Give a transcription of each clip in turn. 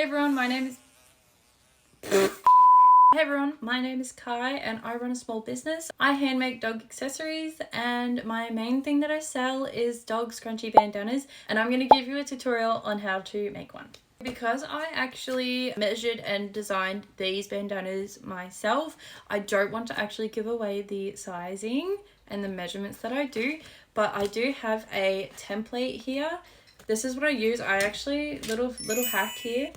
Hey everyone, my name is Kai and I run a small business. I hand make dog accessories and my main thing that I sell is Dog Scrunchie Bandanas, and I'm going to give you a tutorial on how to make one. Because I actually measured and designed these bandanas myself, I don't want to actually give away the sizing and the measurements that I do, but I do have a template here. This is what I use. I actually, little hack here,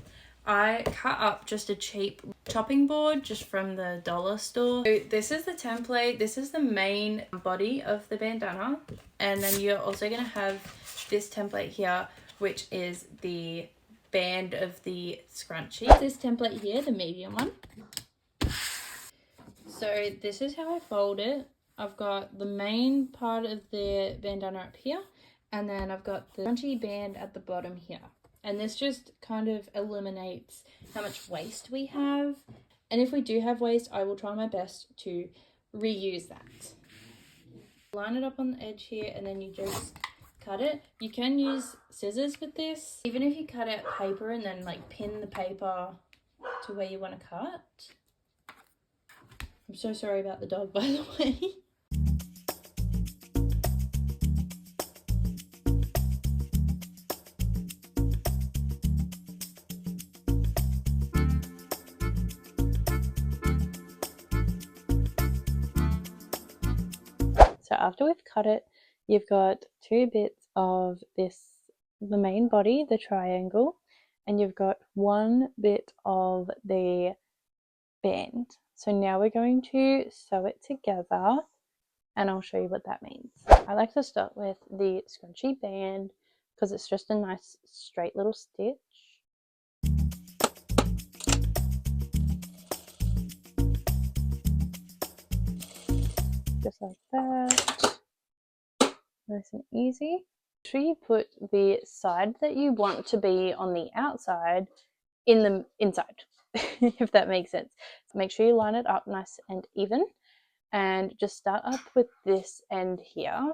I cut up just a cheap chopping board just from the dollar store. So this is the template. This is the main body of the bandana. And then you're also going to have this template here, which is the band of the scrunchie. This template here, the medium one. So this is how I fold it. I've got the main part of the bandana up here, and then I've got the scrunchie band at the bottom here. And this just kind of eliminates how much waste we have. And if we do have waste, I will try my best to reuse that. Line it up on the edge here, and then you just cut it. You can use scissors with this. Even if you cut out paper and then like pin the paper to where you want to cut. I'm so sorry about the dog, by the way. So after we've cut it, you've got two bits of this, the main body, the triangle, and you've got one bit of the band. So now we're going to sew it together, and I'll show you what that means. I like to start with the scrunchie band because it's just a nice straight little stitch. Just like that, nice and easy. Make sure you put the side that you want to be on the outside in the inside, if that makes sense. Make sure you line it up nice and even, and just start up with this end here,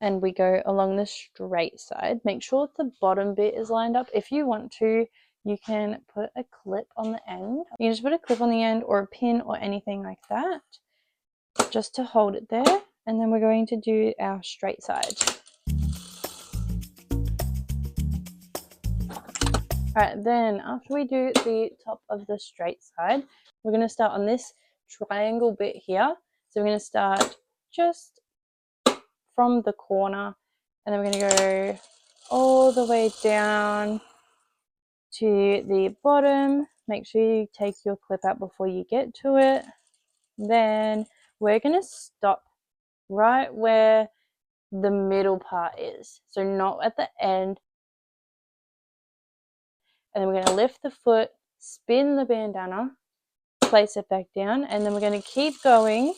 and we go along the straight side. Make sure the bottom bit is lined up. If you want to, you can put a clip on the end. You can just put a clip on the end or a pin or anything like that, just to hold it there. And then we're going to do our straight side. Alright, then after we do the top of the straight side, we're going to start on this triangle bit here. So we're going to start just from the corner, and then we're going to go all the way down to the bottom. Make sure you take your clip out before you get to it. Then we're going to stop right where the middle part is, so not at the end. And then we're going to lift the foot, spin the bandana, place it back down, and then we're going to keep going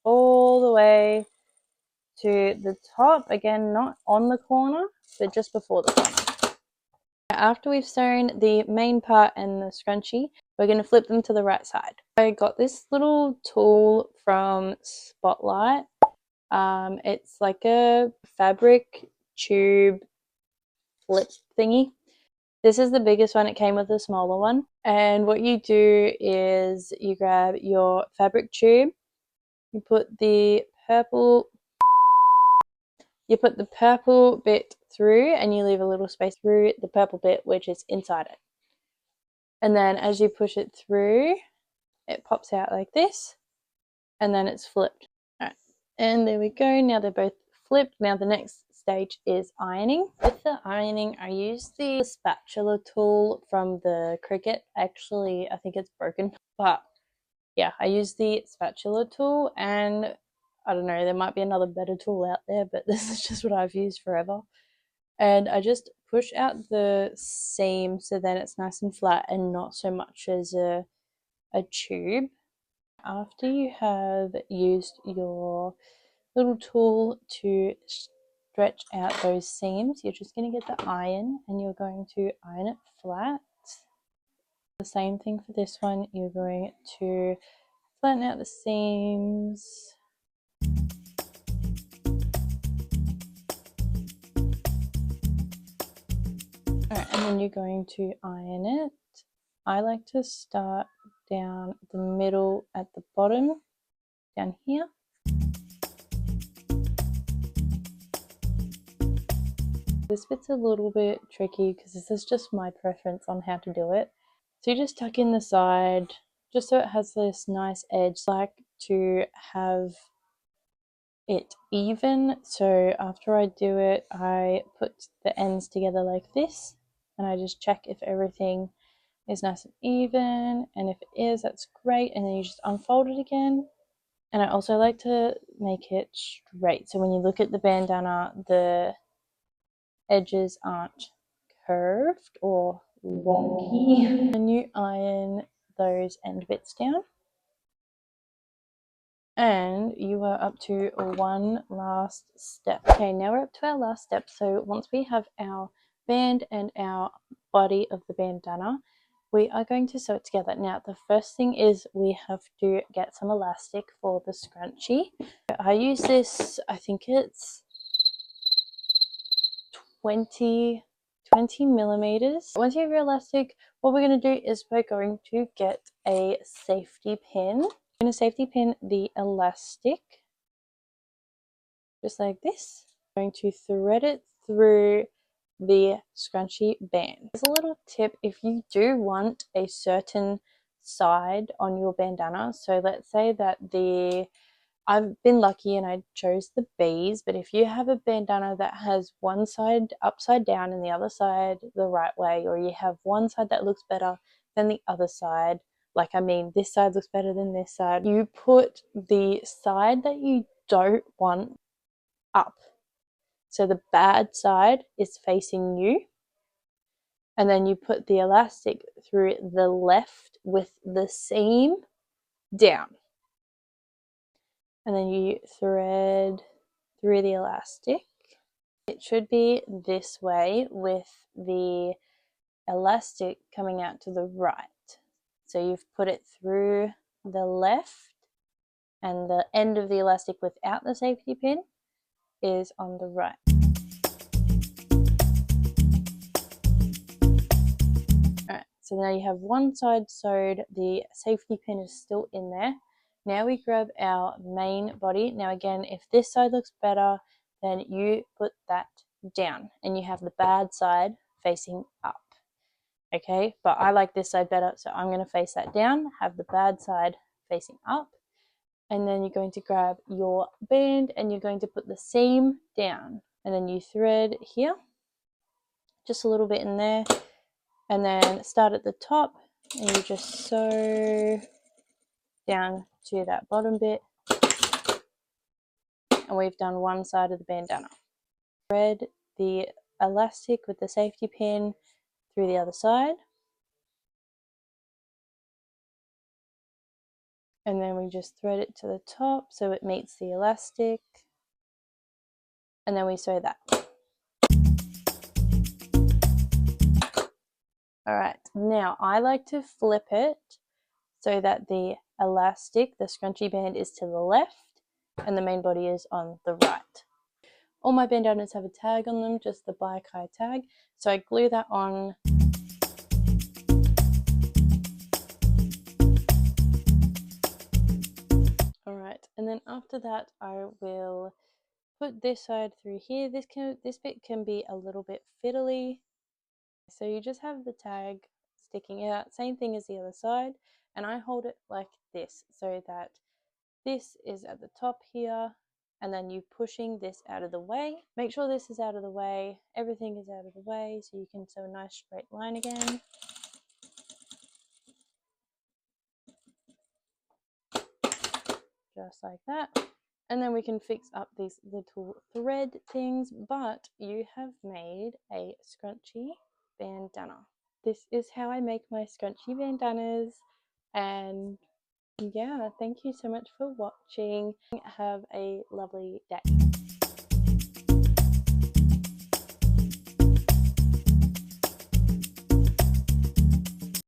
all the way to the top. Again, not on the corner, but just before the corner. After we've sewn the main part and the scrunchie, we're going to flip them to the right side. I got this little tool from Spotlight. It's like a fabric tube flip thingy. This is the biggest one. It came with a smaller one. And what you do is you grab your fabric tube, you put the purple bit through, and you leave a little space through the purple bit, which is inside it. And then as you push it through, it pops out like this, and then it's flipped. All right, and there we go. Now they're both flipped. Now the next stage is ironing. With the ironing, I use the spatula tool from the Cricut. Actually, I think it's broken, but yeah, I use the spatula tool, and I don't know, there might be another better tool out there, but this is just what I've used forever. And I just push out the seam so then it's nice and flat and not so much as a tube. After you have used your little tool to stretch out those seams, you're just going to get the iron and you're going to iron it flat. The same thing for this one. You're going to flatten out the seams. Alright, and then you're going to iron it. I like to start down the middle at the bottom, down here. This bit's a little bit tricky because this is just my preference on how to do it. So you just tuck in the side, just so it has this nice edge. I like to have it even, so after I do it, I put the ends together like this, and I just check if everything is nice and even, and if it is, that's great, and then you just unfold it again. And I also like to make it straight, so when you look at the bandana, the edges aren't curved or wonky. And you iron those end bits down, and you are up to one last step. Okay, now we're up to our last step. So once we have our band and our body of the bandana, we are going to sew it together. Now the first thing is we have to get some elastic for the scrunchie. I use this, I think it's 20 millimeters. Once you have your elastic, what we're going to do is we're going to get a safety pin. I'm going to safety pin the elastic just like this. I'm going to thread it through the scrunchie band. There's a little tip: if you do want a certain side on your bandana, so let's say that I've been lucky and I chose the B's, but if you have a bandana that has one side upside down and the other side the right way, or you have one side that looks better than the other side, like I mean this side looks better than this side, you put the side that you don't want up. So the bad side is facing you, and then you put the elastic through the left with the seam down. And then you thread through the elastic. It should be this way with the elastic coming out to the right. So you've put it through the left, and the end of the elastic without the safety pin is on the right. Alright, so now you have one side sewed, the safety pin is still in there. Now we grab our main body. Now again, if this side looks better, then you put that down and you have the bad side facing up. Okay, but I like this side better, so I'm going to face that down, have the bad side facing up, and then you're going to grab your band and you're going to put the seam down, and then you thread here, just a little bit in there, and then start at the top and you just sew down to that bottom bit, and we've done one side of the bandana. Thread the elastic with the safety pin through the other side, and then we just thread it to the top so it meets the elastic, and then we sew that. Alright, now I like to flip it so that the elastic, the scrunchie band, is to the left and the main body is on the right. All my bandanas have a tag on them, just the bike high tag, so I glue that on. Alright, and then after that I will put this side through here. This bit can be a little bit fiddly, so you just have the tag sticking out, same thing as the other side, and I hold it like this so that this is at the top here, and then you pushing this out of the way. Make sure this is out of the way, everything is out of the way, so you can sew a nice straight line again. Just like that. And then we can fix up these little thread things, but you have made a scrunchie bandana. This is how I make my scrunchie bandanas, and yeah, thank you so much for watching. Have a lovely day.